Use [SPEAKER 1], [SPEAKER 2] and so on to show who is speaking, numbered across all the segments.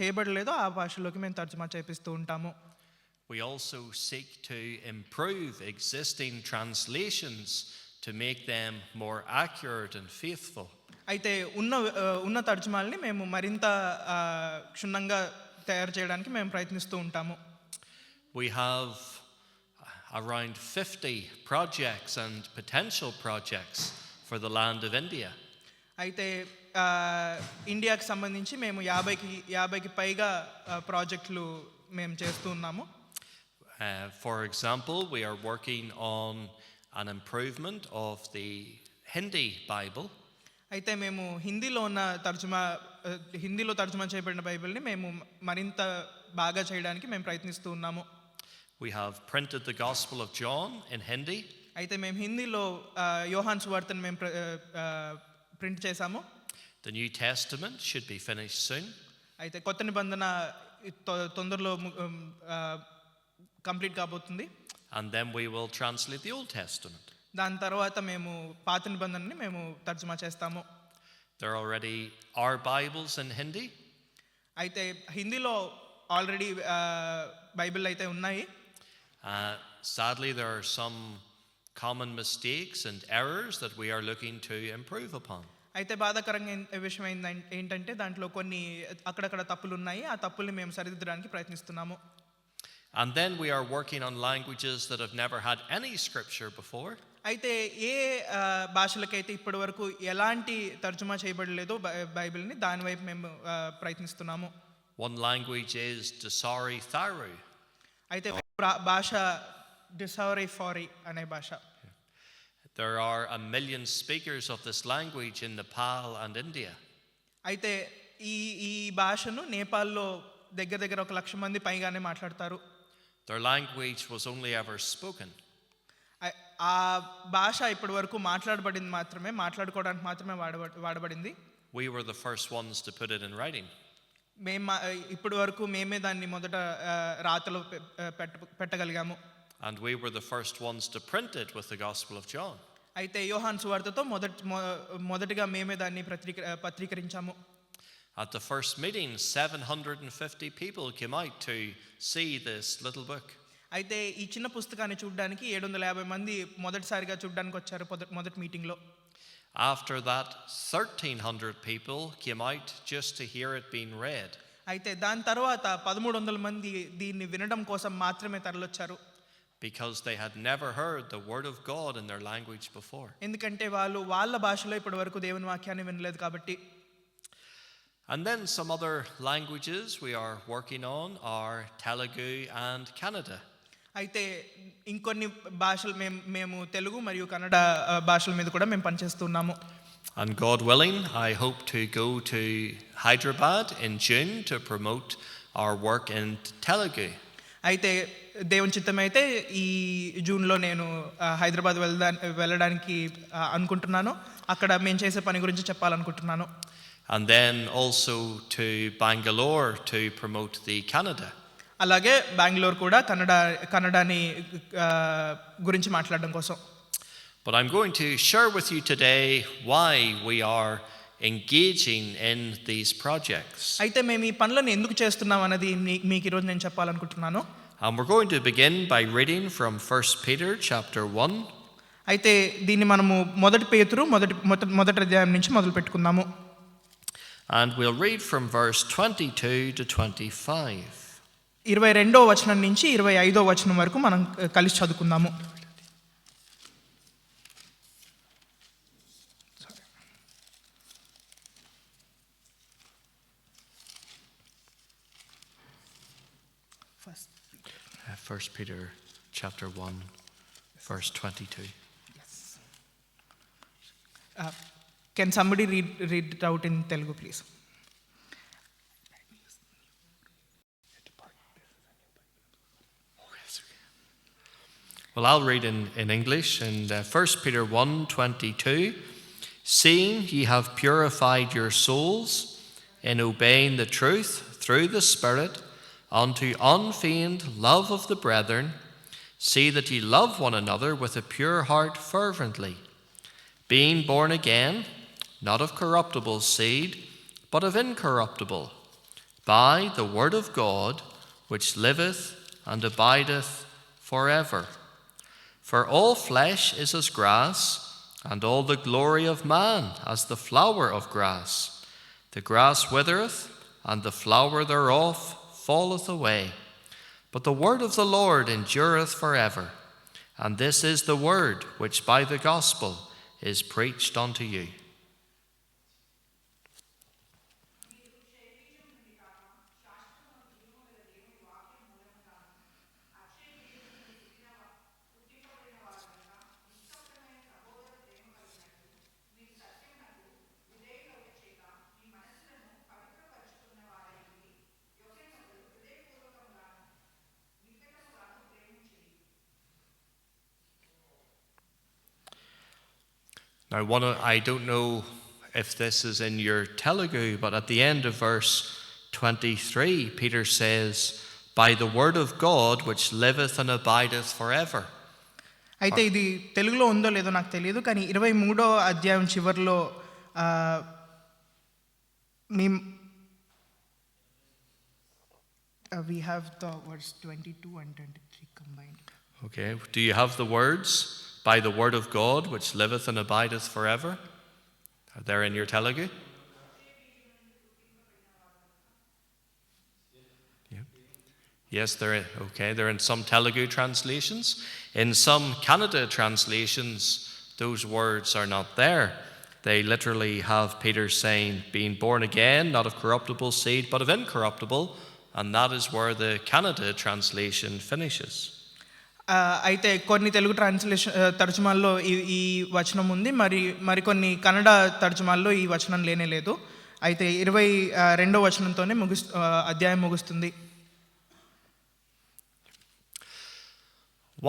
[SPEAKER 1] చేయబడలేదో ఆ భాషలోకి మేము తర్జుమా చేపిస్తూ ఉంటాము.
[SPEAKER 2] We also seek to improve existing translations to make them more accurate and faithful.
[SPEAKER 1] అయితే ఉన్న తర్జుమాల్ని మేము మరింత క్షుణ్ణంగా తయారు చేయడానికి మేము ప్రయత్నిస్తూ ఉంటాము.
[SPEAKER 2] We have around 50 projects and potential projects for the land of India.
[SPEAKER 1] అయితే ఇండియాకి సంబంధించి మేము 50కి పైగా ప్రాజెక్టులు మేము చేస్తూ ఉన్నాము.
[SPEAKER 2] For example, we are working on an improvement of the Hindi Bible.
[SPEAKER 1] అయితే మేము హిందీలో తర్జుమా చేయబడిన బైబిల్ని మేము మరింత బాగా చేయడానికి మేము ప్రయత్నిస్తూ ఉన్నాము.
[SPEAKER 2] We have printed the Gospel of John in Hindi.
[SPEAKER 1] అయితే మేము హిందీలో యోహాను సువార్తను మేము ప్రింట్ చేశాము.
[SPEAKER 2] The New Testament should be finished soon.
[SPEAKER 1] అయితే కొత్త నిబంధన తొందరలో కంప్లీట్ కాబోతుంది.
[SPEAKER 2] And then we will translate the Old Testament.
[SPEAKER 1] దాని తర్వాత మేము పాత నిబంధనని మేము తర్జుమా చేస్తాము.
[SPEAKER 2] There already are Bibles in Hindi.
[SPEAKER 1] అయితే హిందీలో ఆల్రెడీ బైబిల్ అయితే ఉన్నాయి.
[SPEAKER 2] Sadly, there are some common mistakes and errors that we are looking to improve upon.
[SPEAKER 1] అయితే బాధాకరంగా విషయం ఏంటంటే దాంట్లో కొన్ని అక్కడక్కడ తప్పులు ఉన్నాయి. ఆ తప్పుల్ని మేము సరిదిద్దడానికి ప్రయత్నిస్తున్నాము.
[SPEAKER 2] And then we are working on languages that have never had any scripture before.
[SPEAKER 1] అయితే ఏ భాషలకైతే ఇప్పటి వరకు ఎలాంటి తర్జుమా చేయబడలేదో బైబిల్ని దాని వైపు మేము ప్రయత్నిస్తున్నాము.
[SPEAKER 2] One language is Dasari Tharu.
[SPEAKER 1] అయితే భాష Dasari Fari అనే భాష.
[SPEAKER 2] There are 1 million speakers of this language in Nepal and India.
[SPEAKER 1] అయితే ఈ భాషను నేపాల్లో దగ్గర 1,00,000 మంది పైగానే మాట్లాడతారు.
[SPEAKER 2] Their language was only ever spoken.
[SPEAKER 1] ఆ భాష ఇప్పటి వరకు మాట్లాడుకోవడానికి మాత్రమే వాడబడింది.
[SPEAKER 2] We were the first ones to put it in writing.
[SPEAKER 1] ఇప్పటి వరకు మేమే దాన్ని మొదట రాతలో పెట్టగలిగాము.
[SPEAKER 2] And we were the first ones to print it with the Gospel of John.
[SPEAKER 1] అయితే యోహాను సువార్తతో మొదటిగా మేమే దాన్ని పత్రీకరించాము.
[SPEAKER 2] At the first meeting, 750 people came out to see this little book.
[SPEAKER 1] అయితే ఈ చిన్న పుస్తకాన్ని చూడడానికి 750 మంది మొదటిసారిగా చూడడానికి వచ్చారు మొదటి మీటింగ్లో.
[SPEAKER 2] After that, 1,300 people came out just to hear it being read.
[SPEAKER 1] అయితే దాని తర్వాత 1,300 మంది దీన్ని వినడం కోసం మాత్రమే తరలొచ్చారు.
[SPEAKER 2] Because they had never heard the word of God in their language before.
[SPEAKER 1] ఎందుకంటే వాళ్ళ భాషలో ఇప్పటి వరకు దేవుని వాక్యాన్ని వినలేదు కాబట్టి.
[SPEAKER 2] And then some other languages we are working on are Telugu and Kannada.
[SPEAKER 1] అయితే ఇంకొన్ని భాషలు మేము తెలుగు మరియు కన్నడ భాషల మీద కూడా మేము పనిచేస్తున్నాము.
[SPEAKER 2] And God willing, I hope to go to Hyderabad in June to promote our work in Telugu.
[SPEAKER 1] అయితే దేవుని చిత్తమైతే ఈ జూన్లో నేను హైదరాబాద్ వెళ్ళడానికి అనుకుంటున్నాను. అక్కడ మేము చేసే పని గురించి చెప్పాలనుకుంటున్నాను.
[SPEAKER 2] And then also to Bangalore to promote the Kannada.
[SPEAKER 1] అలాగే బెంగళూరు కూడా కన్నడని గురించి మాట్లాడడం కోసం.
[SPEAKER 2] But I'm going to share with you today why we are engaging in these projects.
[SPEAKER 1] అయితే మేము ఈ పనులను ఎందుకు చేస్తున్నాం అనేది మీకు ఈరోజు నేను చెప్పాలనుకుంటున్నాను.
[SPEAKER 2] And we're going to begin by reading from 1 Peter chapter 1.
[SPEAKER 1] అయితే దీన్ని మనము మొదటి పేతురు మొదటి అధ్యాయం నుంచి మొదలు పెట్టుకుందాము.
[SPEAKER 2] And we'll read from verse 22 to 25.
[SPEAKER 1] 22వ వచనం నుంచి 25వ వచనం వరకు మనం కలిసి చదువుకుందాము.
[SPEAKER 2] First Peter chapter 1 verse 22.
[SPEAKER 1] Yes. Can somebody read it out in Telugu, please?
[SPEAKER 2] Well, I'll read in English. In 1 Peter 1:22, seeing ye have purified your souls in obeying the truth through the Spirit, unto unfeigned love of the brethren, see that ye love one another with a pure heart fervently, being born again, not of corruptible seed, but of incorruptible, by the word of God, which liveth and abideth forever. For all flesh is as grass, and all the glory of man as the flower of grass. The grass withereth, and the flower thereof falleth away. But the word of the Lord endureth forever. And this is the word which by the gospel is preached unto you. Now, I don't know if this is in your Telugu, but at the end of verse 23, Peter says, by the word of God which liveth and abideth forever.
[SPEAKER 1] అయితే ఇది తెలుగులో ఉందో లేదో నాకు తెలియదు, కానీ 23వ అధ్యాయం చివరిలో we have the verse 22 and 23 combined.
[SPEAKER 2] Okay, do you have the words? By the word of God, which liveth and abideth forever. Are they in your Telugu? Yeah. Yes, they're okay. They're in some Telugu translations. In some Kannada translations, those words are not there. They literally have Peter saying, being born again, not of corruptible seed, but of incorruptible, and that is where the Kannada translation finishes.
[SPEAKER 1] అయితే కొన్ని తెలుగు తర్జుమాల్లో ఈ వచనం ఉంది, మరికొన్ని కన్నడ తర్జుమాల్లో ఈ వచనం లేనే లేదు. అయితే 22వ వచనంతోనే అధ్యాయం ముగుస్తుంది.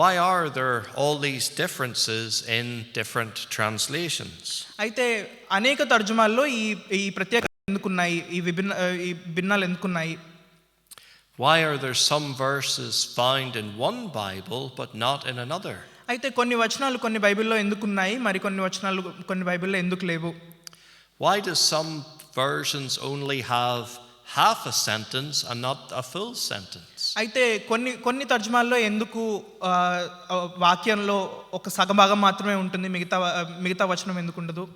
[SPEAKER 2] Why are there all these differences in different translations?
[SPEAKER 1] అయితే అనేక తర్జుమాల్లో ఈ ప్రత్యేకత ఎందుకున్నాయి, ఈ భిన్నాలు ఎందుకున్నాయి?
[SPEAKER 2] Why are there some verses found in one Bible but not in another?
[SPEAKER 1] అయితే కొన్ని వచనాలు కొన్ని బైబిల్లో ఎందుకున్నాయి, మరి కొన్ని వచనాలు కొన్ని బైబిల్లో ఎందుకు లేవు?
[SPEAKER 2] Why do some versions only have half a sentence and not a full sentence?
[SPEAKER 1] అయితే కొన్ని తర్జుమాల్లో ఎందుకు వాక్యంలో ఒక సగభాగం మాత్రమే ఉంటుంది, మిగతా వచనం ఎందుకు ఉండదు?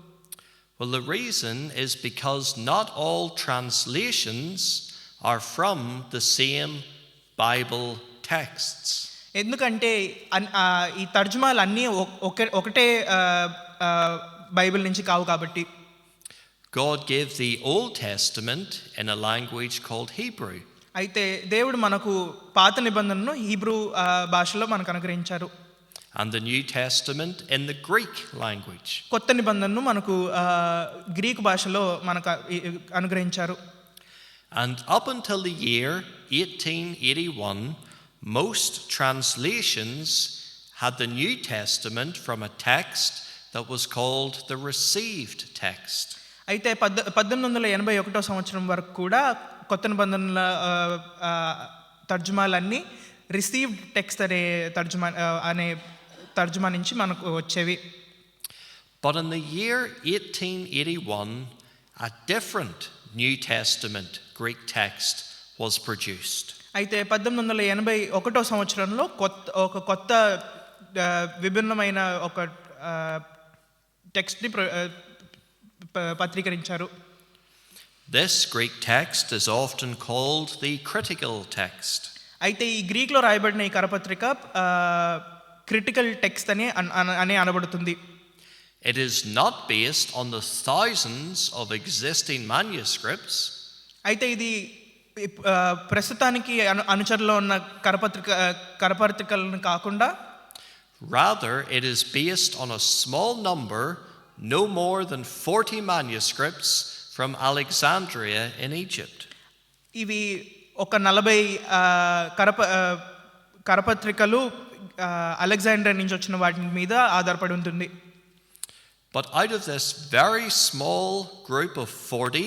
[SPEAKER 2] Well, the reason is because not all translations are from the same Bible texts.
[SPEAKER 1] ఎందుకంటే ఈ తర్జుమాలు అన్నీ ఒకటే బైబిల్ నుంచి కావు కాబట్టి.
[SPEAKER 2] God gave the Old Testament in a language called Hebrew.
[SPEAKER 1] అయితే దేవుడు మనకు పాత నిబంధనను హీబ్రూ భాషలో మనకు అనుగ్రహించారు.
[SPEAKER 2] And the New Testament in the Greek language.
[SPEAKER 1] కొత్త నిబంధనను మనకు గ్రీకు భాషలో మనకు అనుగ్రహించారు.
[SPEAKER 2] And up until the year 1881, most translations had the New Testament from a text that was called the received text.
[SPEAKER 1] అయితే 1881 సంవత్సరం వరకు కూడా కొత్త నిబంధనల తర్జుమాలన్నీ రిసీవ్డ్ టెక్స్ట్ అనే తర్జుమా నుంచి మనకు వచ్చేవి.
[SPEAKER 2] But in the year 1881, a different New Testament Greek text was produced.
[SPEAKER 1] అయితే 1881 సంవత్సరంలో ఒక కొత్త విభిన్నమైన ఒక టెక్స్ట్ని పత్రీకరించారు.
[SPEAKER 2] This Greek text is often called the critical text.
[SPEAKER 1] అయితే ఈ గ్రీక్లో రాయబడిన ఈ కరపత్రిక క్రిటికల్ టెక్స్ట్ అని అనబడుతుంది.
[SPEAKER 2] It is not based on the thousands of existing manuscripts.
[SPEAKER 1] అయితే ఇది ప్రస్తుతానికి అనుచరులో ఉన్న కరపత్రికలను కాకుండా,
[SPEAKER 2] rather it is based on a small number, no more than 40 manuscripts from Alexandria in Egypt.
[SPEAKER 1] ఇవి ఒక 40 కరపత్రికలు అలెగ్జాండ్రియా నుంచి వచ్చిన వాటి మీద ఆధారపడి ఉంటుంది.
[SPEAKER 2] But out of this very small group of 40,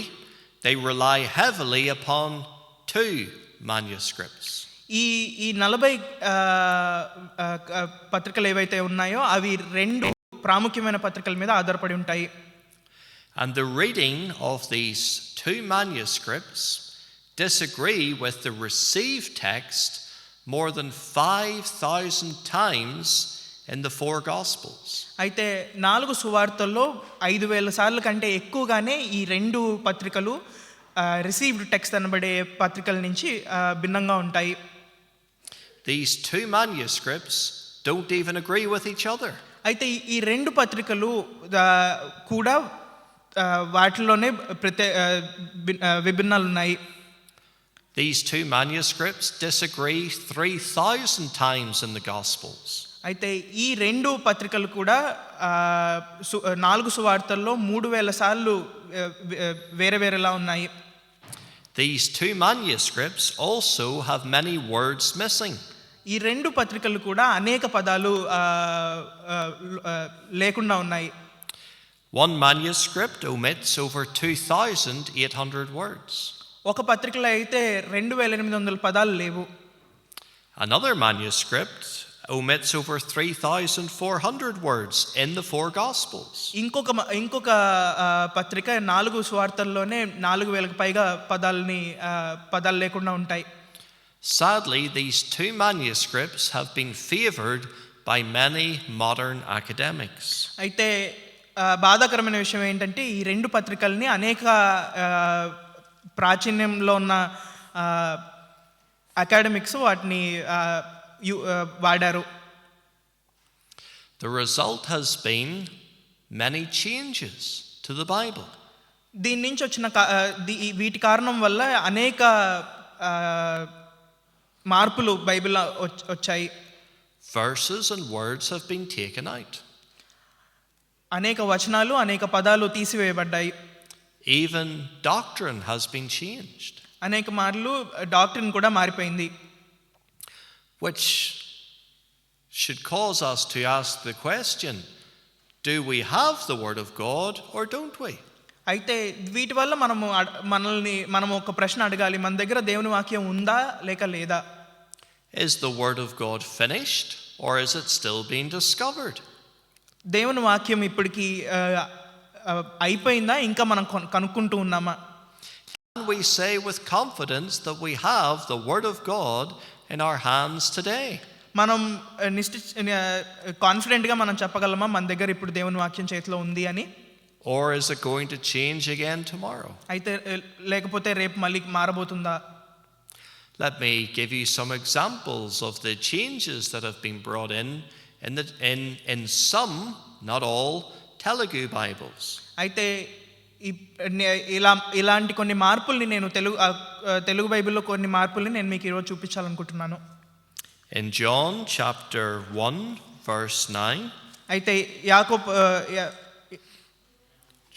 [SPEAKER 2] they rely heavily upon 2 manuscripts.
[SPEAKER 1] ఈ 40 పత్రికలు ఏవైతే ఉన్నాయో అవి 2 ప్రాముఖ్యమైన పత్రికల మీద ఆధారపడి ఉంటాయి.
[SPEAKER 2] And the reading of these 2 manuscripts disagree with the received text more than 5,000 times in the 4 Gospels.
[SPEAKER 1] అయితే 4 సువార్తల్లో 5,000 సార్లు కంటే ఎక్కువగానే ఈ 2 పత్రికలు రిసీవ్డ్ టెక్స్ట్ అనబడే పత్రికల నుంచి భిన్నంగా ఉంటాయి.
[SPEAKER 2] These 2 manuscripts don't even agree with each other.
[SPEAKER 1] అయితే ఈ 2 పత్రికలు కూడా వాటిలోనే విభిన్నాలు ఉన్నాయి.
[SPEAKER 2] These 2 manuscripts disagree 3,000 times in the Gospels.
[SPEAKER 1] అయితే ఈ 2 పత్రికలు కూడా 4 సువార్తల్లో 3,000 సార్లు వేరేలా ఉన్నాయి.
[SPEAKER 2] These 2 manuscripts also have many words missing.
[SPEAKER 1] ఈ 2 పత్రికలు కూడా అనేక పదాలు లేకుండా ఉన్నాయి.
[SPEAKER 2] One manuscript omits over 2,800 words.
[SPEAKER 1] ఒక పత్రికలో అయితే 2,800 పదాలు లేవు.
[SPEAKER 2] Another manuscript omits over 3,400 words in the 4 Gospels.
[SPEAKER 1] ఇంకొక పత్రిక 4 సువార్తల్లోనే 4,000కు పైగా పదాలు లేకుండా ఉంటాయి.
[SPEAKER 2] Sadly, these 2 manuscripts have been favored by many modern academics.
[SPEAKER 1] అయితే బాధాకరమైన విషయం ఏంటంటే ఈ 2 పత్రికల్ని అనేక ప్రాచీన్యంలో ఉన్న అకాడమిక్స్ వాటిని వాడారు.
[SPEAKER 2] The result has been many changes to the Bible.
[SPEAKER 1] దీని నుంచి వచ్చిన వీటి కారణం వల్ల అనేక మార్పులు బైబిల్లో వచ్చాయి.
[SPEAKER 2] Verses and words have been taken out.
[SPEAKER 1] అనేక వచనాలు అనేక పదాలు తీసివేయబడ్డాయి.
[SPEAKER 2] Even doctrine has been changed.
[SPEAKER 1] అనేక మార్లు డాక్ట్రిన్ కూడా మారిపోయింది.
[SPEAKER 2] Which should cause us to ask the question, do we have the Word of God or don't we?
[SPEAKER 1] అయితే వీటి వల్ల మనం ఒక ప్రశ్న అడగాలి, మన దగ్గర దేవుని వాక్యం ఉందా లేక లేదా?
[SPEAKER 2] Is the Word of God finished or is it still being discovered?
[SPEAKER 1] దేవుని వాక్యం ఇప్పటికి అయిపోయిందా ఇంకా మనం కనుక్కుంటూ ఉన్నామా?
[SPEAKER 2] Can we say with confidence that we have the Word of God in our hands today?
[SPEAKER 1] మనం కాన్ఫిడెంట్గా మనం చెప్పగలమా మన దగ్గర ఇప్పుడు దేవుని వాక్యం చేతిలో ఉంది అని?
[SPEAKER 2] Or is it going to change again tomorrow?
[SPEAKER 1] అయితే లేకపోతే రేపు మళ్ళీ మారబోతుందా?
[SPEAKER 2] Let me give you some examples of the changes that have been brought in some, not all, Telugu Bibles.
[SPEAKER 1] అయితే ఇలాంటి కొన్ని మార్పుల్ని నేను తెలుగు బైబిల్లో కొన్ని మార్పుల్ని నేను మీకు ఈరోజు చూపించాలనుకుంటున్నాను.
[SPEAKER 2] In John chapter 1 verse 9.
[SPEAKER 1] అయితే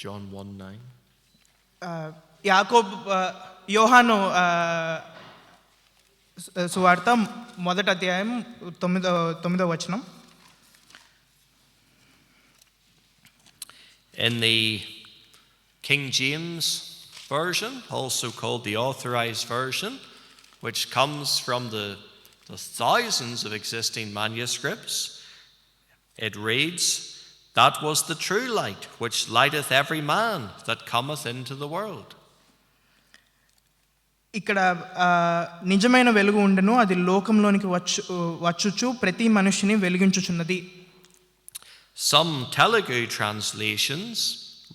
[SPEAKER 2] John 1:9.
[SPEAKER 1] యోహాను సువార్త 1వ అధ్యాయం 9వ వచనం.
[SPEAKER 2] In the King James Version, also called the Authorized Version, which comes from the thousands of existing manuscripts, it reads, "That was the true light, which lighteth every man that cometh into the world."
[SPEAKER 1] ఇక్కడ నిజమైన వెలుగు ఉండెను, అది లోకంలోనికి వచ్చుచు ప్రతి మనిషిని వెలిగించుచున్నది.
[SPEAKER 2] Some Telugu translations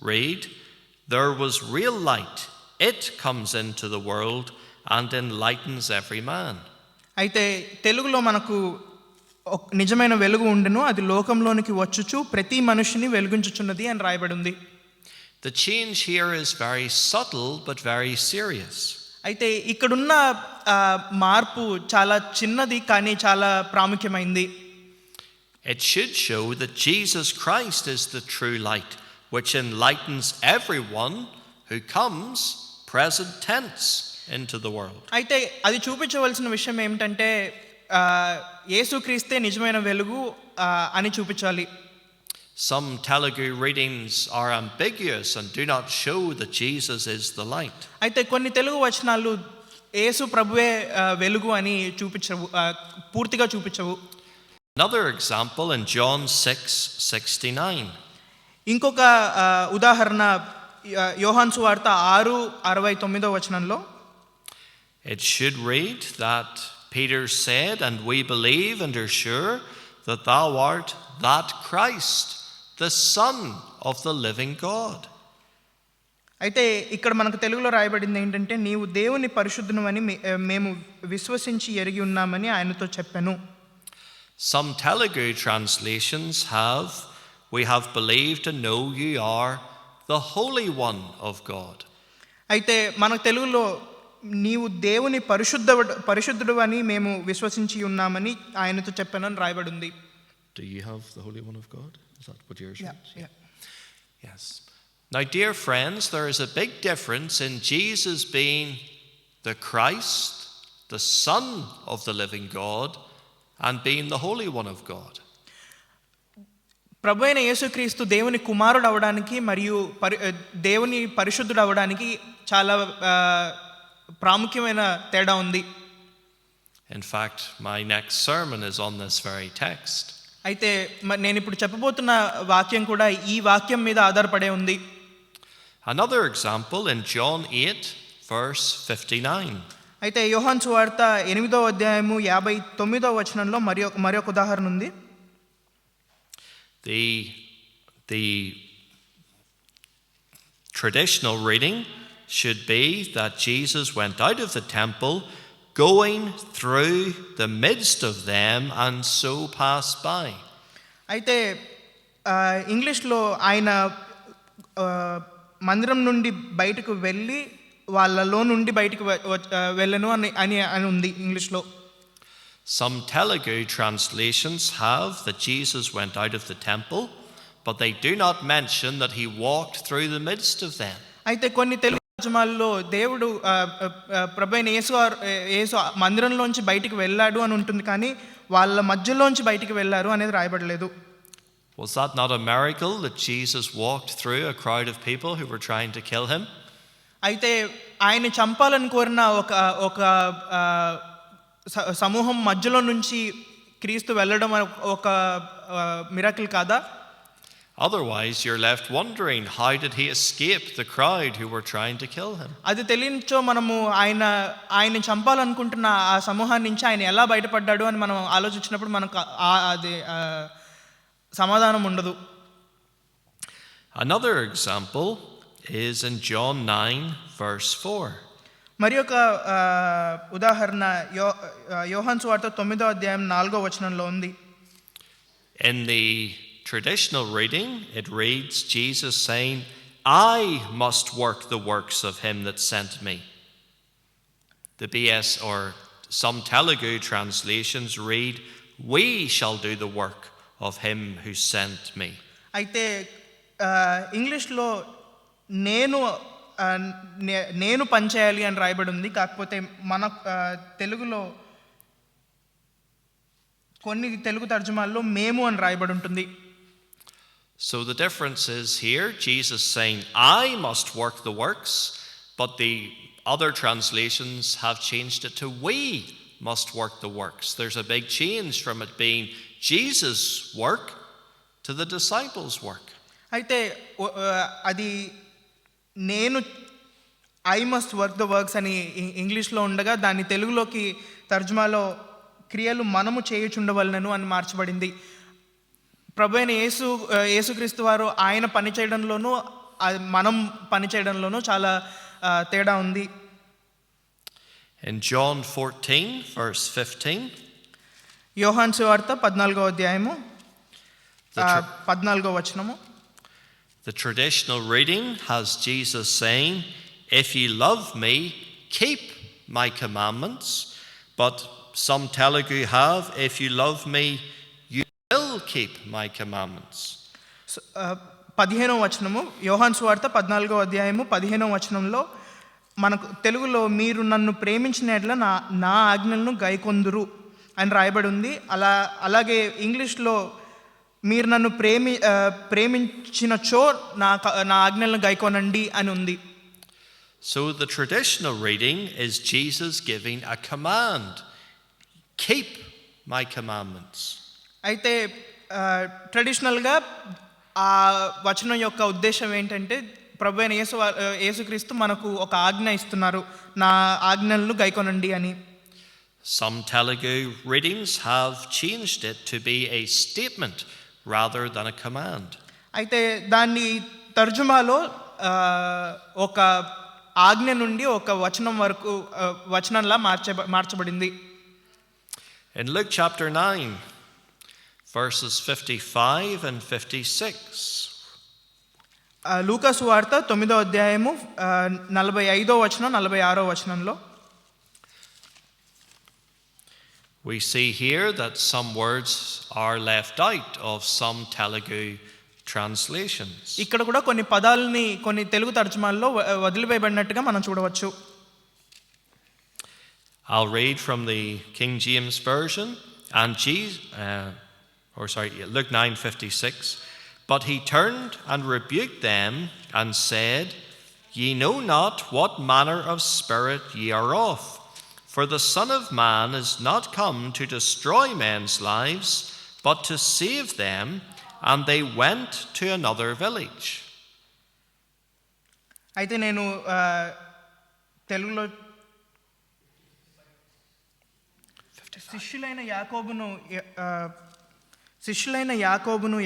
[SPEAKER 2] read, "There was real light, it comes into the world and enlightens every man."
[SPEAKER 1] అయితే తెలుగులో మనకు నిజమైన వెలుగు ఉండెను, అది లోకంలోనికి వచ్చుచు ప్రతి మనిషిని వెలిగించుచున్నది అని రాయబడి ఉంది.
[SPEAKER 2] The change here is very subtle but very serious.
[SPEAKER 1] అయితే ఇక్కడున్న మార్పు చాలా చిన్నది కానీ చాలా ప్రాముఖ్యమైంది.
[SPEAKER 2] It should show that Jesus Christ is the true light, which enlightens everyone who comes, present tense, into the world.
[SPEAKER 1] అయితే అది చూపించవలసిన విషయం ఏమిటంటే యేసుక్రీస్తే నిజమైన వెలుగు అని చూపించాలి.
[SPEAKER 2] Some Telugu readings are ambiguous and do not show that Jesus is the light.
[SPEAKER 1] అయితే కొన్ని తెలుగు వచనాలు యేసు ప్రభువే వెలుగు అని చూపించవు, పూర్తిగా చూపించవు.
[SPEAKER 2] Another example in John 6:69.
[SPEAKER 1] ఇంకొక ఉదాహరణ యోహాను సువార్త 6:69 వచనంలో.
[SPEAKER 2] it should read that Peter said, and we believe and are sure that thou art that Christ, the Son of the living God.
[SPEAKER 1] అయితే ఇక్కడ మనకు తెలుగులో రాయబడింది ఏంటంటే, నీవు దేవుని పరిశుద్ధునివని మేము విశ్వసించి ఎరిగి ఉన్నామని ఆయనతో చెప్పాను.
[SPEAKER 2] Some Telugu translations have, we have believed and know you are the Holy One of God.
[SPEAKER 1] అయితే మన తెలుగులో నీవు దేవుని పరిశుద్ధుడు అని మేము విశ్వసించి ఉన్నామని ఆయనతో చెప్పానని రాయబడి ఉంది.
[SPEAKER 2] Do you have the Holy One of God? Is that what yours is?
[SPEAKER 1] Yeah.
[SPEAKER 2] Yes. Now, dear friends, there is a big difference in Jesus being the Christ, the Son of the living God, and being the Holy One of God.
[SPEAKER 1] ప్రభు అయిన యేసుక్రీస్తు దేవుని కుమారుడు అవడానికి మరియు దేవుని పరిశుద్ధుడు అవడానికి చాలా ప్రాముఖ్యమైన తేడా ఉంది.
[SPEAKER 2] In fact, my next sermon is on this very text.
[SPEAKER 1] అయితే నేను ఇప్పుడు చెప్పబోతున్న వాక్యం కూడా ఈ వాక్యం మీద ఆధారపడే ఉంది.
[SPEAKER 2] Another example in John 8 verse 59.
[SPEAKER 1] అయితే యోహాను సువార్త 8వ అధ్యాయము 59వ వచనంలో మరొక ఉదాహరణ ఉంది.
[SPEAKER 2] The traditional reading should be that Jesus went out of the temple, going through the midst of them, and so passed by.
[SPEAKER 1] అయితే ఇంగ్లీష్లో ఆయన మందిరం నుండి బయటకు వెళ్ళి వాళ్ళలో నుండి బయటకు వెళ్ళను అని ఉంది ఇంగ్లీష్లో.
[SPEAKER 2] Some Telugu translations have that Jesus went out of the temple, but they do not mention that he walked through the midst of them.
[SPEAKER 1] అయితే కొన్ని తెలుగు తర్జుమాల్లో దేవుడు ప్రభువైన యేసు మందిరంలోంచి బయటికి వెళ్ళాడు అని ఉంటుంది, కానీ వాళ్ళ మధ్యలోంచి బయటికి వెళ్ళారు అనేది రాయబడలేదు.
[SPEAKER 2] Was that not a miracle that Jesus walked through a crowd of people who were trying to kill him?
[SPEAKER 1] అయితే ఆయన చంపాలని కోరిన ఒక సమూహం మధ్యలో నుంచి క్రీస్తు వెళ్ళడం ఒక మిరాకిల్ కాదా?
[SPEAKER 2] Otherwise, you're left wondering, how did he escape the crowd who were trying to kill him?
[SPEAKER 1] అది తెలియచో మనము ఆయన చంపాలనుకుంటున్న ఆ సమూహాన్ని నుంచి ఆయన ఎలా బయటపడ్డాడు అని మనం ఆలోచించినప్పుడు మనకు అది సమాధానం ఉండదు.
[SPEAKER 2] Another example is in John 9 verse 4.
[SPEAKER 1] మరి ఒక ఉదాహరణ యోహాను సువార్త 9వ అధ్యాయం 4వ వచనంలో ఉంది.
[SPEAKER 2] In the traditional reading, it reads Jesus saying, I must work the works of him that sent me. The BS or some Telugu translations read, we shall do the work of him who sent me.
[SPEAKER 1] అయితే ఇంగ్లీష్లో నేను పనిచేయాలి అని రాయబడి ఉంది, కాకపోతే మన తెలుగులో కొన్ని తెలుగు తర్జుమాల్లో మేము అని రాయబడి ఉంటుంది.
[SPEAKER 2] So the difference is here, Jesus saying, I must work the works, but the other translations have changed it to we must work the works. There's a big change from it being Jesus' work to the disciples' work.
[SPEAKER 1] అయితే అది నేను I must work the works అని ఇంగ్లీష్లో ఉండగా దాన్ని తెలుగులోకి తర్జుమాలో క్రియలు మనము చేయుచుండవలనను అని మార్చబడింది. ప్రభు అయిన యేసుక్రీస్తు వారు ఆయన పని చేయడంలోనూ మనం పని చేయడంలోనూ చాలా తేడా ఉంది.
[SPEAKER 2] In John 14 verse 15,
[SPEAKER 1] యోహాను సువార్త 14వ అధ్యాయము 14వ వచనము.
[SPEAKER 2] The traditional reading has Jesus saying, if ye love me, keep my commandments. But some Telugu have, if you love me, you will keep my commandments.
[SPEAKER 1] 15వ వచనము, యోహాను సువార్త 14వ అధ్యాయము 15వ వచనంలో మనకు తెలుగులో మీరు నన్ను ప్రేమించిన యెడల నా ఆజ్ఞలను గైకొందురు అని రాయబడి ఉంది. అలాగే ఇంగ్లీష్లో మీరు నన్ను ప్రేమించినచో నా ఆజ్ఞలను గైకొనండి అని ఉంది.
[SPEAKER 2] So the traditional reading is Jesus giving a command, keep my commandments.
[SPEAKER 1] అయితే ట్రెడిషనల్గా ఆ వచనం యొక్క ఉద్దేశం ఏంటంటే ప్రభు అయిన యేసుక్రీస్తు మనకు ఒక ఆజ్ఞ ఇస్తున్నారు, నా ఆజ్ఞలను గైకొనండి అని.
[SPEAKER 2] Some Telugu readings have changed it to be a statement rather than a command.
[SPEAKER 1] అయితే దాన్ని తర్జుమాలో ఒక ఆజ్ఞ నుండి ఒక వచనం వరకు వచనంలా మార్చబడింది.
[SPEAKER 2] In Luke chapter 9, verses 55 and 56.
[SPEAKER 1] లూకా సువార్త 9వ అధ్యాయము 45వ వచనం 46వ వచనంలో
[SPEAKER 2] We see here that some words are left out of some Telugu translations.
[SPEAKER 1] ఇక్కడ కూడా కొన్ని పదాలని కొన్ని తెలుగు తర్జుమాల్లో వదిలివేయబడినట్టుగా మనం చూడవచ్చు.
[SPEAKER 2] I'll read from the King James Version. And Luke 9:56. But he turned and rebuked them and said, Ye know not what manner of spirit ye are of, for the Son of Man is not come to destroy men's lives, but to save them. And they went to another village.
[SPEAKER 1] అయితే నేను తెలుగులో శిష్యులైన యాకోబును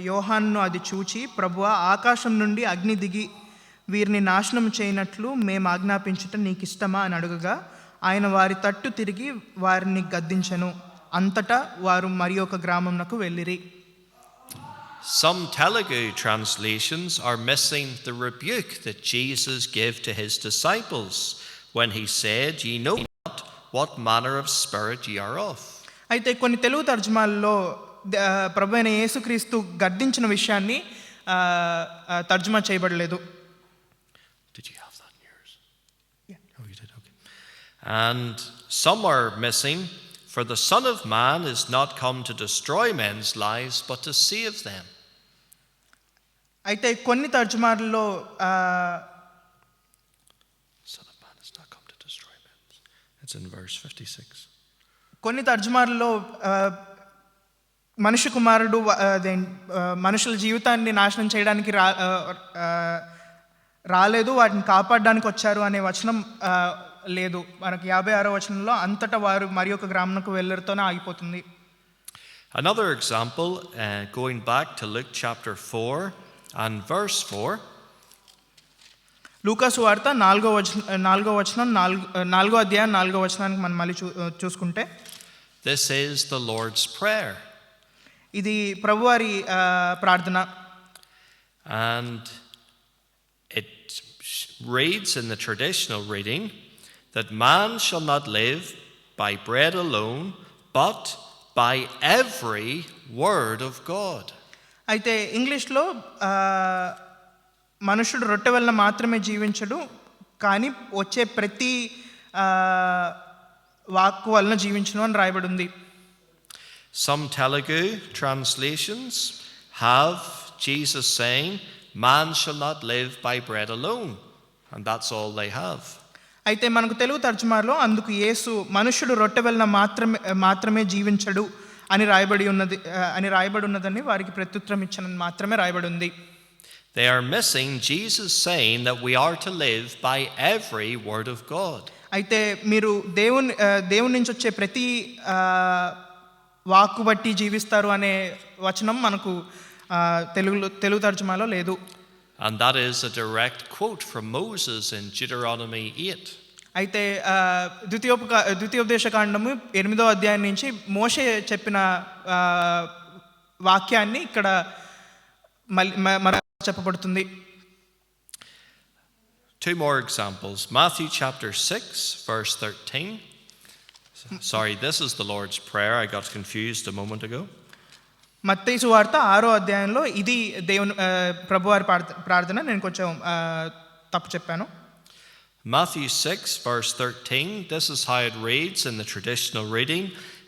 [SPEAKER 1] యోహానును అది చూచి, ప్రభువా, ఆకాశం నుండి అగ్ని దిగి వీరిని నాశనం చేయనట్లు మేము ఆజ్ఞాపించుట నీకు ఇష్టమా అని అడుగగా, ఆయన వారి తట్టు తిరిగి వారిని గద్దించెను. అంతటా వారు మరి ఒక గ్రామంనకు వెళ్ళిరి.
[SPEAKER 2] Some Telugu translations are missing the rebuke that Jesus gave to his disciples when he said, Ye know not what manner of spirit ye are of.
[SPEAKER 1] అయితే కొన్ని తెలుగు తర్జుమాల్లో ప్రభు అయిన యేసుక్రీస్తు గద్దించిన విషయాన్ని తర్జుమా చేయబడలేదు.
[SPEAKER 2] Did you have that in yours? Yeah. Oh, you did, okay. And some are missing, for the Son of Man is not come to destroy men's lives, but to save them.
[SPEAKER 1] అయితే కొన్ని తర్జుమాల్లో
[SPEAKER 2] Son of Man is not come to destroy men's. It's in verse 56.
[SPEAKER 1] కొన్ని తర్జుమాల్లో మనుష్య కుమారుడు మనుషుల జీవితాన్ని నాశనం చేయడానికి రాలేదు, వాటిని కాపాడడానికి వచ్చారు అనే వచనం లేదు. మనకి 56వ వచనంలో అంతటా వారు మరి ఒక గ్రామంకు వెళ్ళరుతోనే ఆగిపోతుంది.
[SPEAKER 2] Another example, going back to Luke chapter 4 and verse 4.
[SPEAKER 1] లూకా సువార్త 4వ వచనం 4వ అధ్యాయం 4వ వచనానికి మనం మళ్ళీ చూసుకుంటే,
[SPEAKER 2] This is the Lord's Prayer.
[SPEAKER 1] ఇది ప్రభువారి ప్రార్థన.
[SPEAKER 2] And it reads in the traditional reading that man shall not live by bread alone, but by every word of God.
[SPEAKER 1] అయితే ఇంగ్లీష్లో మనుషుడు రొట్టె వలన మాత్రమే జీవించడు, కానీ వచ్చే ప్రతి వాక్కు వలన జీవించును అని రాయబడి ఉంది.
[SPEAKER 2] Some Telugu translations have Jesus saying, Man shall not live by bread alone, and that's all they have.
[SPEAKER 1] అయితే మనకు తెలుగు తర్జుమాలో అందుకు యేసు మనుషుడు రొట్టె వలన మాత్రమే జీవించడు అని రాయబడి ఉన్నదని వారికి ప్రత్యుత్తరం ఇచ్చనని మాత్రమే రాయబడి ఉంది.
[SPEAKER 2] They are missing Jesus saying that we are to live by every word of God.
[SPEAKER 1] అయితే మీరు దేవుని నుంచి వచ్చే ప్రతి వాక్కు బట్టి జీవిస్తారు అనే వచనం మనకు తెలుగు తర్జుమాలో లేదు.
[SPEAKER 2] And that is a direct quote from Moses in Deuteronomy 8.
[SPEAKER 1] అయితే ద్వితీయోపదేశకాండము 8వ అధ్యాయం నుంచి మోషే చెప్పిన వాక్యాన్ని ఇక్కడ మళ్ళీ చెప్పబడుతుంది.
[SPEAKER 2] Two more examples. Matthew chapter 6, verse 13. Sorry, this is the Lord's Prayer. I got confused a moment ago.
[SPEAKER 1] మత్తయి సువార్త 6వ అధ్యాయంలో ఇది దేవుని ప్రభువారి ప్రార్థన. నేను కొంచెం తప్పు చెప్పాను.
[SPEAKER 2] Matthew 6, verse 13. This is how it reads in the traditional reading.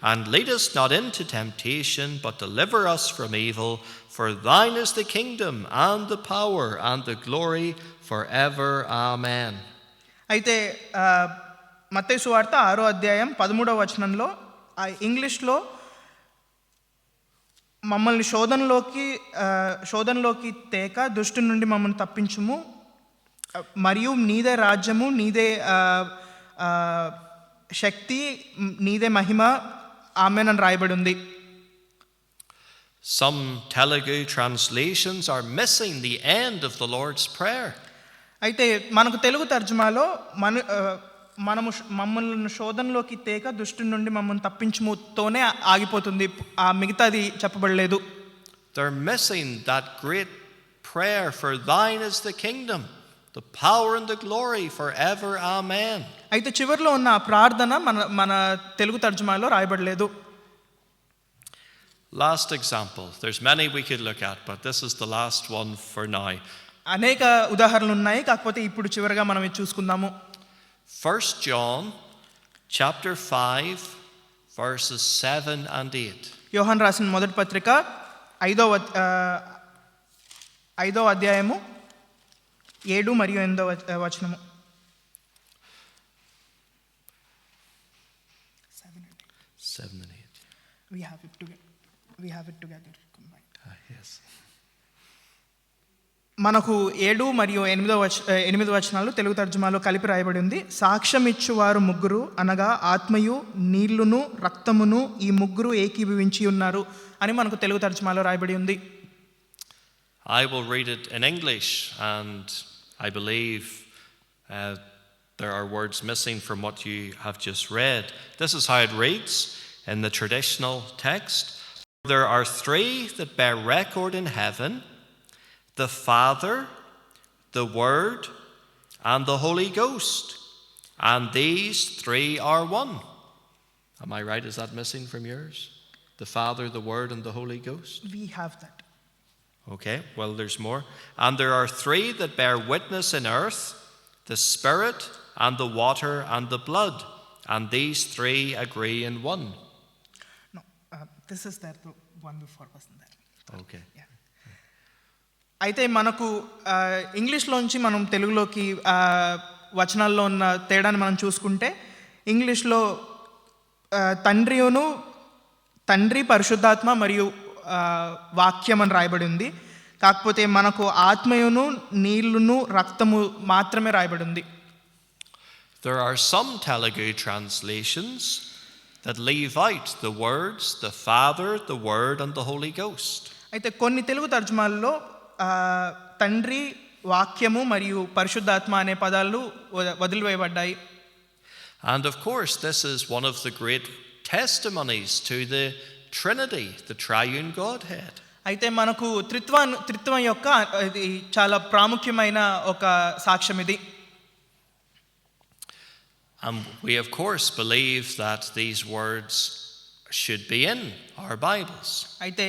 [SPEAKER 2] And lead us not into temptation, but deliver us from evil. For thine is the kingdom, and the power, and the glory, forever. Amen.
[SPEAKER 1] అయితే మత్తయి సువార్త 6వ అధ్యాయం 13వ వచనంలో ఇంగ్లీష్లో మమ్మల్ని శోధనలోకి తేక దుష్టు నుండి మమ్మల్ని తప్పించుము, మరియు నీదే రాజ్యము, నీదే శక్తి, నీదే మహిమ, ఆమేన్ అని రాయబడి ఉంది.
[SPEAKER 2] Some Telugu translations are missing the end of the Lord's Prayer.
[SPEAKER 1] అయితే మనకు తెలుగు తర్జుమాలో మనము మమ్మల్ని శోధనలోకి తేక దుష్టుని నుండి మమ్మల్ని తప్పించుముతోనే ఆగిపోతుంది, ఆ మిగతాది చెప్పబడలేదు.
[SPEAKER 2] They're missing that great prayer, for thine is the kingdom, the power and the glory forever, amen.
[SPEAKER 1] అయితే చివరిలో ఉన్న ఆ ప్రార్థన మన Telugu తర్జుమాలో రాయబడలేదు.
[SPEAKER 2] Last example. There's many we could look at, but this is the last one for now.
[SPEAKER 1] అనేక ఉదాహరణలు ఉన్నాయి, కాకపోతే ఇప్పుడు చివరిగా మనం ఇది చూసుకుందాము.
[SPEAKER 2] 1 John chapter 5 verses 7 and 8.
[SPEAKER 1] యోహాను రాసిన మొదటి పత్రిక 5వ అధ్యాయము 7 మరియు 8వ వచనము.
[SPEAKER 2] 7 and 8.
[SPEAKER 1] We have it together.
[SPEAKER 2] Yes.
[SPEAKER 1] మనకు 7 మరియు 8 వచనాలు తెలుగు తర్జుమాలో కలిపి రాయబడి ఉంది. సాక్ష్యం ఇచ్చువారు ముగ్గురు, అనగా ఆత్మయు నీళ్లును రక్తమును ఈ ముగ్గురు ఏకీభవించి ఉన్నారు అని మనకు తెలుగు తర్జుమాలో రాయబడి ఉంది.
[SPEAKER 2] I will read it in English, and I believe there are words missing from what you have just read. This is how it reads in the traditional text. There are three that bear record in heaven: the Father, the Word, and the Holy Ghost, and these three are one. Am I right? Is that missing from yours? The Father, the Word, and the Holy Ghost?
[SPEAKER 1] We have that.
[SPEAKER 2] Okay, well, there's more. And there are three that bear witness in earth: the Spirit, and the water, and the blood, and these three agree in one.
[SPEAKER 1] No, this is there, the one before wasn't there.
[SPEAKER 2] Okay.
[SPEAKER 1] Yeah. అయితే మనకు ఇంగ్లీష్లోంచి మనం తెలుగులోకి వచనాల్లో ఉన్న తేడాన్ని మనం చూసుకుంటే, ఇంగ్లీష్లో తండ్రి, పరిశుద్ధాత్మ మరియు వాక్యం అని రాయబడి ఉంది. కాకపోతే మనకు ఆత్మయును నీళ్లును రక్తము మాత్రమే రాయబడి ఉంది.
[SPEAKER 2] There are some Telugu translations that leave out the words the Father, the Word, and the Holy Ghost.
[SPEAKER 1] అయితే కొన్ని తెలుగు తర్జుమాల్లో తండ్రి, వాక్యము మరియు పరిశుద్ధాత్మ అనే పదాలు వదిలివేయబడ్డాయి.
[SPEAKER 2] And of course, this is one of the great testimonies to the Trinity, the triune Godhead.
[SPEAKER 1] అయితే మనకు త్రిత్వం యొక్క ఇది చాలా ప్రాముఖ్యమైన ఒక సాక్ష్యం ఇది.
[SPEAKER 2] And we of course believe that these words should be in our Bibles.
[SPEAKER 1] అయితే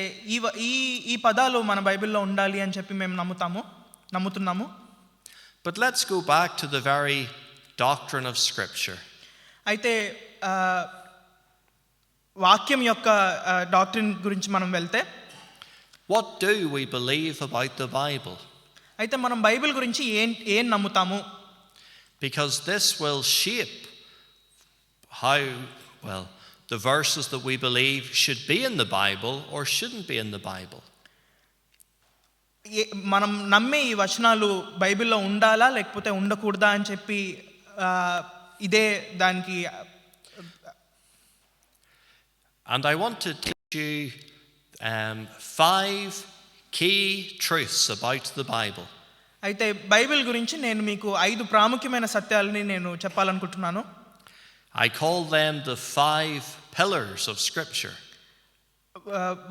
[SPEAKER 1] ఈ పదాలు మన బైబిల్లో ఉండాలి అని చెప్పి మేము నమ్ముతున్నాము.
[SPEAKER 2] But let's go back to the very doctrine of Scripture.
[SPEAKER 1] అయితే వాక్యం యొక్క డాక్ట్రిన్ గురించి మనం వెళ్తే,
[SPEAKER 2] What do we believe about the Bible?
[SPEAKER 1] అయితే మనం బైబిల్ గురించి ఏం నమ్ముతాము?
[SPEAKER 2] Because this will shape how, well, the verses that we believe should be in the Bible or shouldn't be in the Bible.
[SPEAKER 1] మనం నమ్మే ఈ వచనాలు బైబిల్లో ఉండాలా లేకపోతే ఉండకూడదా అని చెప్పి ఇదే దానికి.
[SPEAKER 2] And I want to teach you 5 key truths about the Bible.
[SPEAKER 1] అయితే బైబిల్ గురించి నేను మీకు 5 ప్రాముఖ్యమైన సత్యాలని నేను చెప్పాలనుకుంటున్నాను.
[SPEAKER 2] I call them the 5 pillars of Scripture.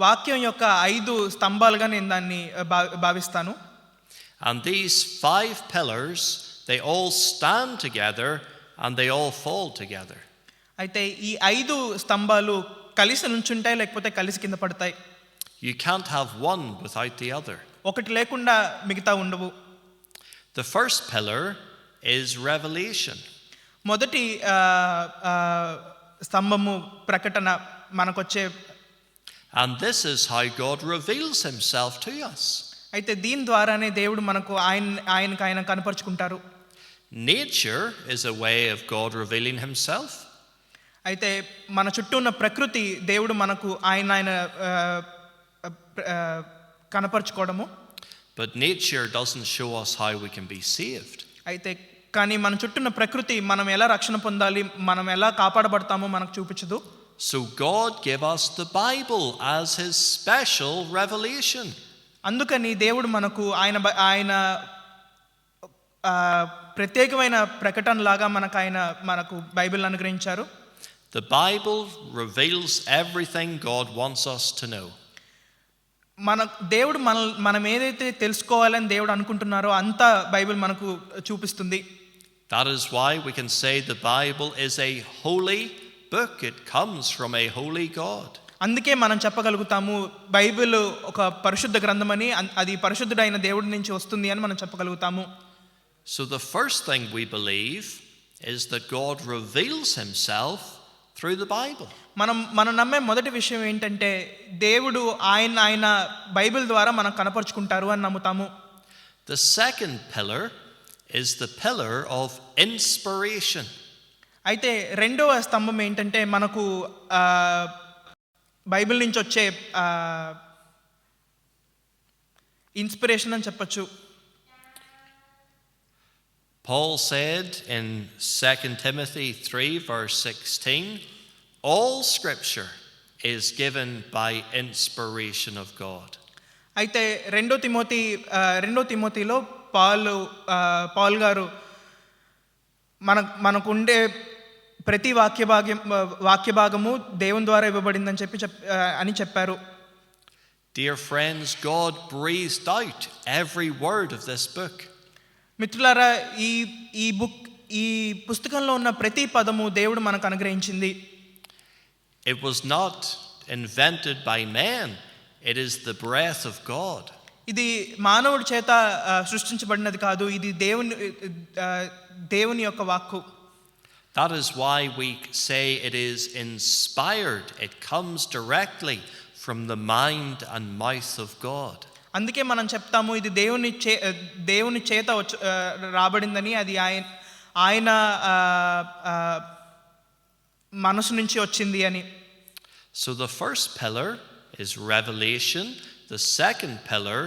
[SPEAKER 1] వాక్యం యొక్క 5 స్తంభాలుగా నేను దాన్ని భావిస్తాను.
[SPEAKER 2] And these 5 pillars, they all stand together and they all fall together.
[SPEAKER 1] అయితే ఈ 5 స్తంభాలు కలిసి నుంచుంటాయి లేకపోతే కలిసి కింద పడతాయి.
[SPEAKER 2] You can't have one without the other.
[SPEAKER 1] ఒకటి లేకుండా మిగతా ఉండవు.
[SPEAKER 2] The first pillar is revelation.
[SPEAKER 1] మొదటి స్తంభము ప్రకటన మనకొచ్చే.
[SPEAKER 2] And this is how God reveals himself to us.
[SPEAKER 1] అయితే దీని ద్వారానే దేవుడు మనకు ఆయన కనపరుచుకుంటారు.
[SPEAKER 2] Nature is a way of God revealing himself.
[SPEAKER 1] అయితే మన చుట్టూ ఉన్న ప్రకృతి దేవుడు మనకు ఆయన కనపరుచుకోవడము.
[SPEAKER 2] But nature doesn't show us how we can be saved.
[SPEAKER 1] అయితే కానీ మన చుట్టూన్న ప్రకృతి మనం ఎలా రక్షణ పొందాలి, మనం ఎలా కాపాడబడతామో మనకు చూపించదు.
[SPEAKER 2] So God gave us the Bible as his special revelation.
[SPEAKER 1] అందుకని దేవుడు మనకు ఆయన ప్రత్యేకమైన ప్రకటనలాగా మనకు బైబిల్ అనుగ్రహించారు.
[SPEAKER 2] The Bible reveals everything God wants us to know.
[SPEAKER 1] దేవుడు మనం ఏదైతే తెలుసుకోవాలని దేవుడు అనుకుంటున్నారో అంతా బైబిల్ మనకు చూపిస్తుంది.
[SPEAKER 2] That is why we can say the Bible is a holy book. It comes from a holy God.
[SPEAKER 1] అందుకే మనం చెప్పగలుగుతాము బైబిల్ ఒక పరిశుద్ధ గ్రంథమని, అది పరిశుద్ధుడైన దేవుడి నుంచి వస్తుంది అని మనం చెప్పగలుగుతాము.
[SPEAKER 2] So the first thing we believe is that God reveals himself through the Bible.
[SPEAKER 1] మనం నమ్మే మొదటి విషయం ఏంటంటే దేవుడు ఆయన బైబిల్ ద్వారా మనకు కనపరుచుకుంటారు అని నమ్ముతాము.
[SPEAKER 2] The second pillar is the pillar of inspiration.
[SPEAKER 1] అయితే రెండవ స్తంభం ఏంటంటే మనకు బైబిల్ నుంచి వచ్చే ఇన్స్పిరేషన్ అని చెప్పొచ్చు.
[SPEAKER 2] Paul said in 2 Timothy 3 verse 16, all scripture is given by inspiration of God.
[SPEAKER 1] అయితే రెండో తిమోతిలో పాల్ గారు మనకుండే ప్రతి వాక్య భాగము దేవుని ద్వారా ఇవ్వబడిందని చెప్పారు.
[SPEAKER 2] Dear friends, God breathed out every word of this book.
[SPEAKER 1] మిత్రులారా, ఈ పుస్తకంలో ఉన్న ప్రతి పదము దేవుడు మనకు అనుగ్రహించింది.
[SPEAKER 2] It was not invented by man. It is the breath of God.
[SPEAKER 1] ఇది మానవుడి చేత సృష్టించబడినది కాదు, ఇది దేవుని యొక్క వాక్కు.
[SPEAKER 2] That is why we say it is inspired. It comes directly from the mind and mouth of God.
[SPEAKER 1] అందుకే మనం చెప్తాము ఇది దేవుని చేత రాబడిందని, అది ఆయన మనసు నుంచి వచ్చింది అని.
[SPEAKER 2] So the first pillar is revelation. The second pillar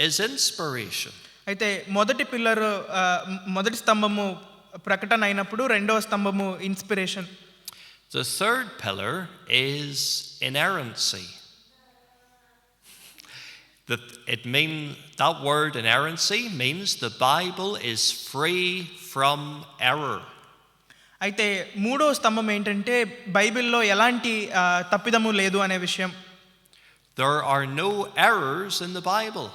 [SPEAKER 2] is inspiration.
[SPEAKER 1] అయితే మొదటి స్తంభము ప్రకటన అయినప్పుడు రెండవ స్తంభము inspiration.
[SPEAKER 2] The third pillar is inerrancy. That word inerrancy means the Bible is free from error.
[SPEAKER 1] అయితే మూడవ స్తంభం ఏంటంటే బైబిల్లో ఎలాంటి తప్పిదము లేదు అనే విషయం.
[SPEAKER 2] There are no errors in the Bible.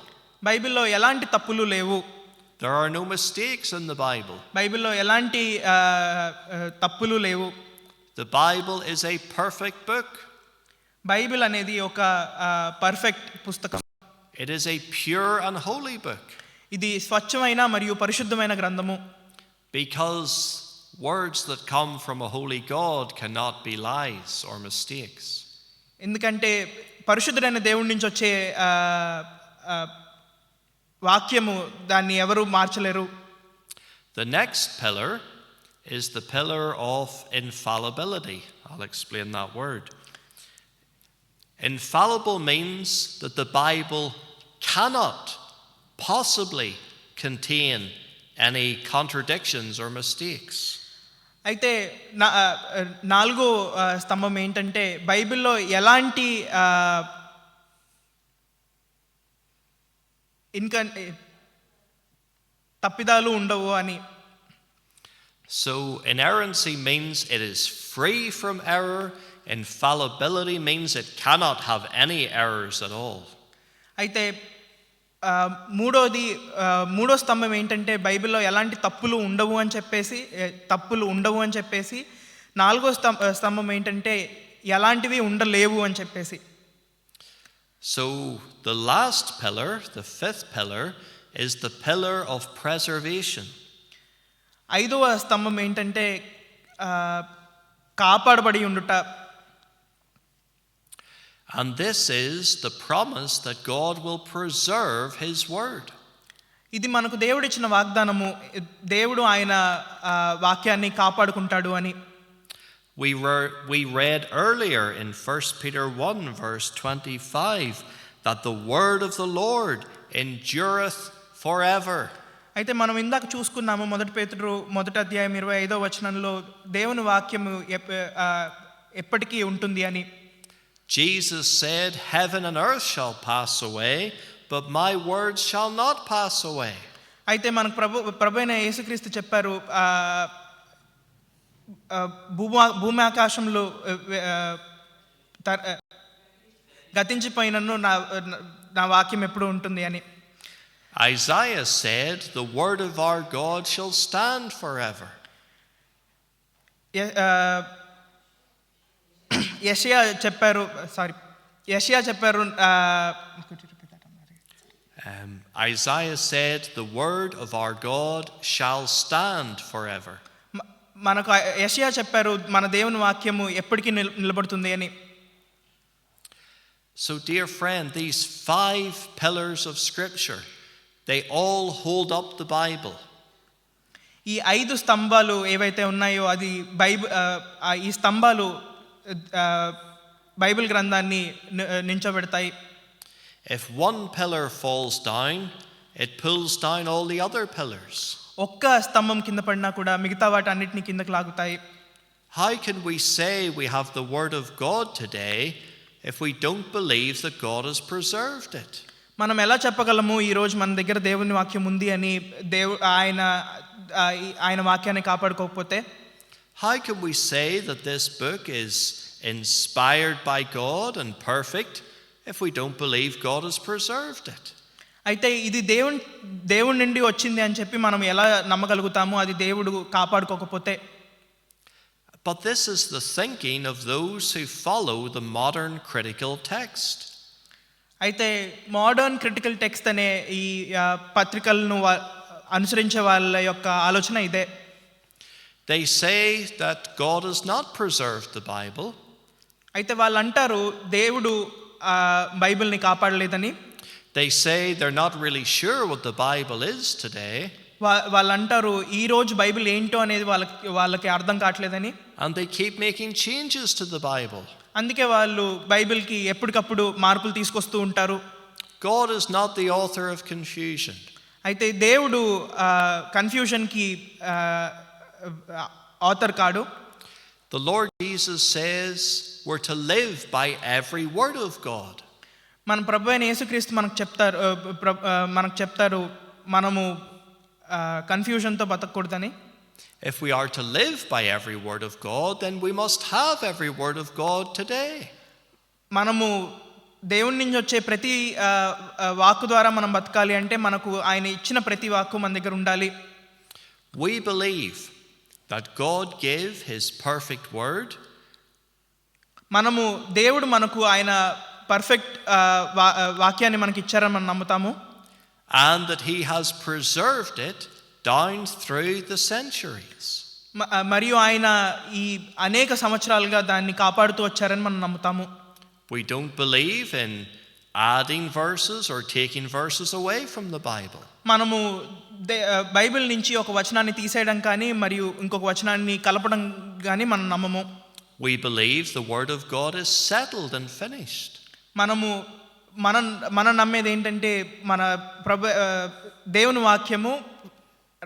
[SPEAKER 1] బైబిల్లో ఎలాంటి తప్పులు లేవు.
[SPEAKER 2] There are no mistakes in the Bible.
[SPEAKER 1] బైబిల్లో ఎలాంటి తప్పులు లేవు.
[SPEAKER 2] The Bible is a perfect book.
[SPEAKER 1] Bible అనేది ఒక పర్ఫెక్ట్ పుస్తకం.
[SPEAKER 2] It is a pure and holy book.
[SPEAKER 1] ఇది స్వచ్ఛమైన మరియు పరిశుద్ధమైన గ్రంథము.
[SPEAKER 2] Because words that come from a holy God cannot be lies or mistakes.
[SPEAKER 1] ఎందుకంటే పరిశుద్ధుడైన దేవుడి నుంచి వచ్చే వాక్యము దాన్ని ఎవరు మార్చలేరు.
[SPEAKER 2] The next pillar is the pillar of infallibility. I'll explain that word. Infallible means that the Bible cannot possibly contain any contradictions or mistakes.
[SPEAKER 1] అయితే నాలుగో స్తంభం ఏంటంటే బైబిల్లో ఎలాంటి తప్పిదాలు ఉండవు అని.
[SPEAKER 2] So inerrancy means it is free from error. Infallibility means it cannot have any errors at all.
[SPEAKER 1] అయితే మూడో స్తంభం ఏంటంటే బైబిల్లో ఎలాంటి తప్పులు ఉండవు అని చెప్పేసి నాలుగో స్తంభం ఏంటంటే ఎలాంటివి ఉండలేవు అని చెప్పేసి.
[SPEAKER 2] So the last pillar, the fifth pillar, is the pillar of preservation.
[SPEAKER 1] ఐదవ స్తంభం ఏంటంటే కాపాడబడి ఉండుట.
[SPEAKER 2] And this is the promise that God will preserve his word.
[SPEAKER 1] ఇది మనకు దేవుడు ఇచ్చిన వాగ్దానము, దేవుడు ఆయన వాక్యాన్ని కాపాడుకుంటాడు అని.
[SPEAKER 2] We read earlier in 1 Peter 1 verse 25 that the word of the Lord endureth forever.
[SPEAKER 1] అయితే మనం ఇందాక చూసుకున్నాము 1 పేతురు 1వ అధ్యాయం 25వ వచనంలో దేవుని వాక్యము ఎప్పటికీ ఉంటుంది అని.
[SPEAKER 2] Jesus said, "Heaven and earth shall pass away, but my words shall not pass away."
[SPEAKER 1] అయితే మనకు ప్రభు అయిన యేసుక్రీస్తు చెప్పారు, భూమి ఆకాశంలో గతించిపోయినను నా వాక్యం ఎప్పుడు ఉంటుంది అని.
[SPEAKER 2] Isaiah said, "The word of our God shall stand forever." యెషయా చెప్పారు. Isaiah said, "The word of our God shall stand forever."
[SPEAKER 1] మనకు యెషయా చెప్పారు, మన దేవుని వాక్యము ఎప్పటికీ నిలబడుతుంది అని.
[SPEAKER 2] So, dear friend, these 5 pillars of Scripture, they all hold up the Bible.
[SPEAKER 1] ఈ 5 స్తంభాలు ఏవైతే ఉన్నాయో అది ఈ స్తంభాలు బైబిల్ గ్రంథాన్ని నించోబెడతాయి.
[SPEAKER 2] If one pillar falls down, it pulls down all the other pillars.
[SPEAKER 1] ఒక్క స్తంభం కింద పడినా కూడా మిగతా వాటి అన్నిటిని కిందకి లాగుతాయి.
[SPEAKER 2] How can we say we have the word of God today if we don't believe that God has preserved it?
[SPEAKER 1] మనం ఎలా చెప్పగలము ఈ రోజు మన దగ్గర దేవుని వాక్యం ఉంది అని, ఆయన వాక్యాన్ని కాపాడుకోకపోతే?
[SPEAKER 2] How can we say that this book is inspired by God and perfect if we don't believe God has preserved it?
[SPEAKER 1] అయితే ఇది దేవుని నుండి వచ్చింది అని చెప్పి మనం ఎలా నమ్మగలుగుతాము అది దేవుడు కాపాడుకోకపోతే?
[SPEAKER 2] But this is the thinking of those who follow the modern critical text.
[SPEAKER 1] అయితే మోడర్న్ క్రిటికల్ టెక్స్ట్ అనే ఈ పత్రికలను అనుసరించే వాళ్ళ యొక్క ఆలోచన ఇదే.
[SPEAKER 2] They say that God has not preserved the Bible.
[SPEAKER 1] అయితే వాళ్ళు అంటారు దేవుడు బైబిల్ని కాపాడలేదని.
[SPEAKER 2] They say they're not really sure what the Bible is today.
[SPEAKER 1] వాళ్ళు అంటారు ఈ రోజు బైబిల్ ఏంటో అనేది వాళ్ళకి అర్థం కావట్లేదని.
[SPEAKER 2] And they keep making changes to the Bible.
[SPEAKER 1] అందుకే వాళ్ళు బైబిల్కి ఎప్పటికప్పుడు మార్పులు తీసుకొస్తూ ఉంటారు.
[SPEAKER 2] God is not the author of confusion.
[SPEAKER 1] అయితే దేవుడు కన్ఫ్యూజన్కి ఆథర్ కాడు.
[SPEAKER 2] The Lord Jesus says we're to live by every word of God.
[SPEAKER 1] మన ప్రభు అయిన యేసుక్రీస్తు మనకు చెప్తారు మనము కన్ఫ్యూజన్తో బతకూడదని.
[SPEAKER 2] If we are to live by every word of God, then we must have every word of God today.
[SPEAKER 1] మనము దేవుని నుంచి వచ్చే ప్రతి వాక్కు ద్వారా మనం బతకాలి అంటే మనకు ఆయన ఇచ్చిన ప్రతి వాక్కు మన దగ్గర ఉండాలి.
[SPEAKER 2] We believe that God gave his perfect word.
[SPEAKER 1] దేవుడు మనకు ఆయన పర్ఫెక్ట్ వాక్యాన్ని మనకి ఇచ్చారని మనం నమ్ముతాము.
[SPEAKER 2] And that he has preserved it down through the centuries.
[SPEAKER 1] మరియు ఆయన ఈ అనేక సంవత్సరాలుగా దాన్ని కాపాడుతూ వచ్చారని మనం నమ్ముతాము.
[SPEAKER 2] We don't believe in adding verses or taking verses away from the Bible.
[SPEAKER 1] మనము బైబిల్ నుంచి ఒక వచనాన్ని తీసేయడం కానీ మరియు ఇంకొక వచనాన్ని కలపడం కానీ మనం నమ్మము.
[SPEAKER 2] We believe the word of God is settled and finished.
[SPEAKER 1] మనం నమ్మేది ఏంటంటే మన దేవుని వాక్యము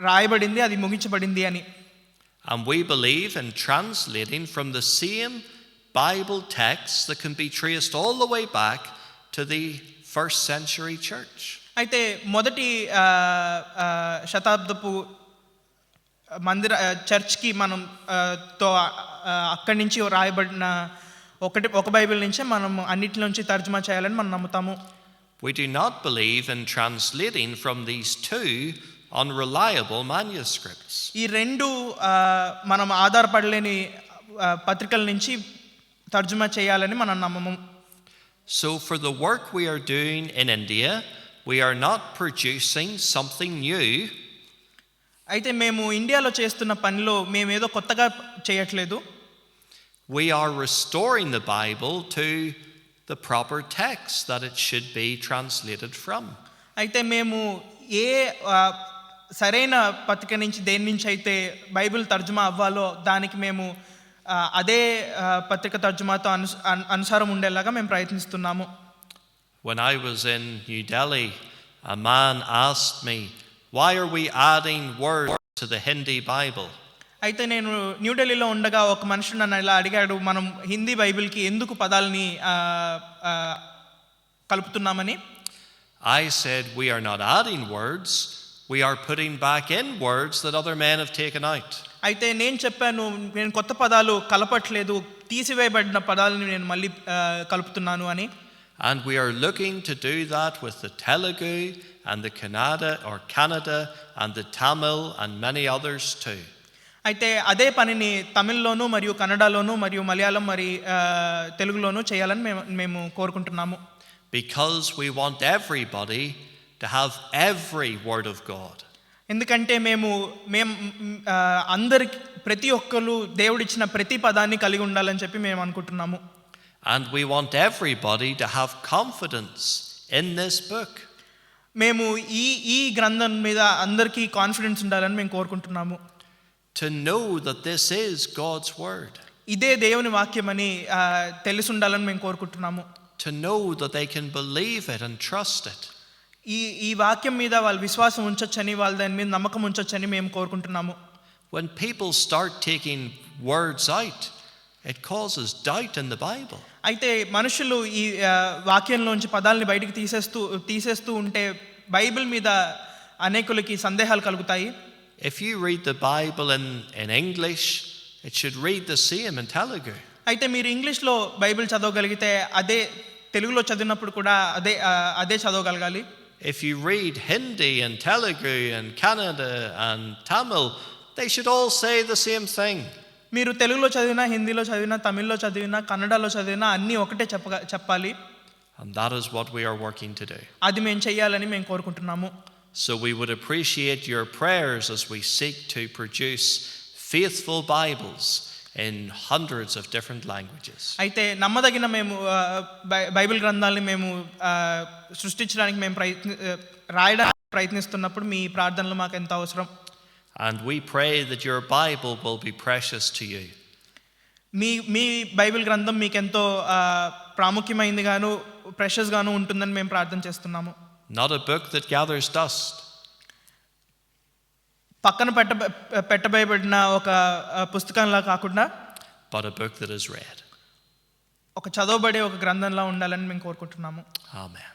[SPEAKER 1] రాయబడింది, అది ముగించబడింది అని.
[SPEAKER 2] And we believe in translating from the same Bible texts that can be traced all the way back to the first century church.
[SPEAKER 1] అయితే మొదటి శతాబ్దపు చర్చ్కి మనం అక్కడి నుంచి రాయబడిన ఒక బైబిల్ నుంచే మనం అన్నిటి నుంచి తర్జుమా చేయాలని మనం నమ్ముతాము.
[SPEAKER 2] We do not believe in translating from these two unreliable manuscripts.
[SPEAKER 1] ఈ రెండు మనం ఆధారపడలేని పత్రికల నుంచి తర్జుమా చేయాలని మనం నమ్మము.
[SPEAKER 2] So for the work we are doing in India, we are not producing something new.
[SPEAKER 1] అయితే మేము ఇండియాలో చేస్తున్న పనిలో మేమేదో కొత్తగా చేయట్లేదు.
[SPEAKER 2] We are restoring the Bible to the proper text that it should be translated from.
[SPEAKER 1] అయితే మేము సరైన పత్రిక నుంచి దేని నుంచి అయితే బైబిల్ తర్జుమా అవ్వాలో దానికి మేము అదే పత్రిక తర్జుమాతో అనుసారం ఉండేలాగా మేము ప్రయత్నిస్తున్నాము.
[SPEAKER 2] When I was in New Delhi, a man asked me, Why are we adding words to the Hindi Bible?
[SPEAKER 1] అయితే నేను న్యూఢిల్లీలో ఉండగా ఒక మనిషి నన్ను ఇలా అడిగాడు, మనం హిందీ బైబిల్కి ఎందుకు పదాలని కలుపుతున్నామని.
[SPEAKER 2] I said, we are not adding words, we are putting back in words that other men have taken out.
[SPEAKER 1] అయితే నేను చెప్పాను, నేను కొత్త పదాలు కలపట్లేదు, తీసివేయబడిన పదాలని నేను మళ్ళీ కలుపుతున్నాను అని.
[SPEAKER 2] And we are looking to do that with the Telugu and the Kannada and the Tamil and many others too.
[SPEAKER 1] అయితే అదే పనిని తమిళ్లోను మరియు కన్నడలోను మరియు మలయాళం మరి తెలుగులోను చేయాలని మేము కోరుకుంటున్నాము.
[SPEAKER 2] Because we want everybody to have every word of God.
[SPEAKER 1] ఎందుకంటే మేము అందరికి ప్రతి ఒక్కరు దేవుడిచ్చిన ప్రతి పదాన్ని కలిగి ఉండాలని చెప్పి మేము అనుకుంటున్నాము.
[SPEAKER 2] And we want everybody to have confidence in this book.
[SPEAKER 1] మేము ఈ గ్రంథం మీద అందరికీ కాన్ఫిడెన్స్ ఉండాలని మేము కోరుకుంటున్నాము.
[SPEAKER 2] To know that this is God's word.
[SPEAKER 1] ఇదే దేవుని వాక్యమని తెలిసి ఉండాలని మేము కోరుకుంటున్నాము.
[SPEAKER 2] To know that they can believe it and trust it.
[SPEAKER 1] ఈ వాక్యం మీద వాళ్ళు విశ్వాసం ఉంచొచ్చని, వాళ్ళ దాని మీద నమ్మకం ఉంచొచ్చని మేము కోరుకుంటున్నాము.
[SPEAKER 2] When people start taking words out, it causes doubt in the Bible.
[SPEAKER 1] అయితే మనుషులు ఈ వాక్యంలోంచి పదాలని బయటికి తీసేస్తూ ఉంటే బైబిల్ మీద అనేకులకి సందేహాలు కలుగుతాయి.
[SPEAKER 2] If you read the Bible in English, it should read the same in Telugu.
[SPEAKER 1] అయితే మీరు ఇంగ్లీష్లో బైబిల్ చదవగలిగితే అదే తెలుగులో చదివినప్పుడు కూడా అదే చదవగలగాలి.
[SPEAKER 2] If you read Hindi and Telugu and Kannada and Tamil, they should all say the same thing.
[SPEAKER 1] మీరు తెలుగులో చదివినా, హిందీలో చదివినా, తమిళ్లో చదివినా, కన్నడలో చదివినా అన్నీ ఒకటే చెప్పాలి.
[SPEAKER 2] And that is what we are working to do.
[SPEAKER 1] అది మేము చేయాలని మేము కోరుకుంటున్నాము.
[SPEAKER 2] So we would appreciate your prayers as we seek to produce faithful Bibles in hundreds of different languages.
[SPEAKER 1] అయితే నమ్మదగిన మేము బైబిల్ గ్రంథాలని మేము సృష్టించడానికి మేము రాయడానికి ప్రయత్నిస్తున్నప్పుడు మీ ప్రార్థనలు మాకు ఎంత అవసరం.
[SPEAKER 2] And we pray that your Bible will be precious to you.
[SPEAKER 1] Me Bible గ్రంథం మీకు ఎంతో ప్రాముఖ్యమైనది గాను, ప్రెషస్ గాను ఉంటుందని మేము ప్రార్థన చేస్తున్నాము.
[SPEAKER 2] Not a book that gathers dust.
[SPEAKER 1] పక్కన పెట్టబడిన ఒక పుస్తకంలా కాకుండా,
[SPEAKER 2] but a book that is read.
[SPEAKER 1] ఒక చదవబడే ఒక గ్రంథంలా ఉండాలని మేము కోరుకుంటున్నాము.
[SPEAKER 2] Amen.